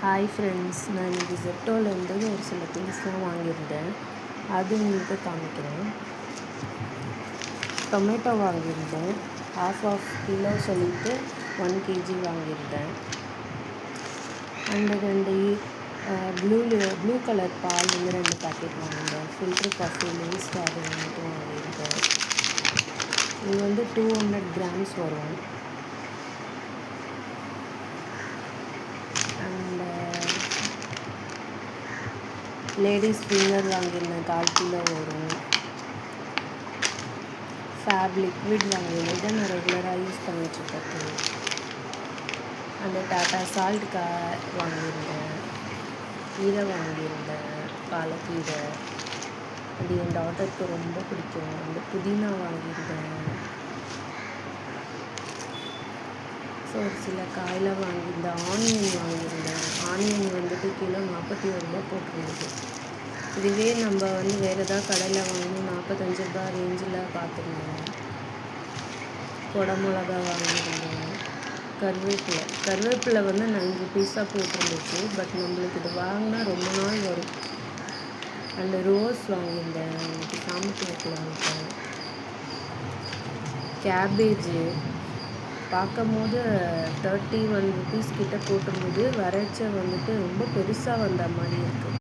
Hi friends, நான் இன்றைக்கி ஜெப்டோலேருந்து ஒரு சில திங்ஸ்லாம் வாங்கியிருந்தேன். அது உங்களுக்கு காமிக்கிறேன். டொமேட்டோ வாங்கியிருந்தேன். ஆஃப் கிலோ சொல்லிட்டு 1 kg வாங்கியிருந்தேன். அண்டு 2 ப்ளூ கலர் பால் வந்து 2 பேக்கெட் வாங்கியிருந்தேன். ஃபில்ட்ரு காஃபி லேஸ்ட் அது வந்துட்டு வாங்கியிருந்தேன். இது வந்து 200 grams வரும். அண்டு லேடிஸ் ஃபிங்கர் வாங்கியிருந்தேன், 1/4 கிலோ வரும். ஃபேப் லிக்விட் வாங்கியிருந்தேன். இதை நான் ரெகுலராக யூஸ் பண்ணிகிட்ருக்கேன். அந்த டாட்டா சால்ட் வாங்கியிருந்தேன். கீரை வாங்கியிருந்தேன், பாலக்கீரை. அது என் டாட்டருக்கு ரொம்ப பிடிக்கும். அந்த புதினா வாங்கியிருந்தேன். ஸோ ஒரு சில காயெலாம் வாங்கியிருந்தேன். ஆனியன் வாங்கியிருந்தேன். ஆனியன் வந்துட்டு கிலோ 41 ரூபா போட்டிருந்தது. இதுவே நம்ம வந்து வேறு ஏதாவது கடையில் வாங்கணும் 45 ரூபா ரேஞ்சில் பார்த்துருந்தேன். குடமிளகா வாங்கியிருந்தேன். கருவேப்பிலை வந்து 9 rupees போட்டிருந்துச்சு. பட் நம்மளுக்கு இது வாங்கினா ரொம்ப நாள் வரும். அண்டு ரோஸ் வாங்கியிருந்தேன். எனக்கு சாமந்தி வைக்கலான்ட்டேன். கேபேஜு பார்க்கும்போது 31 rupees கிட்ட போட்டிருந்தது. வரைச்ச வந்துட்டு ரொம்ப பெருசாக வந்த மாதிரி இருக்குது.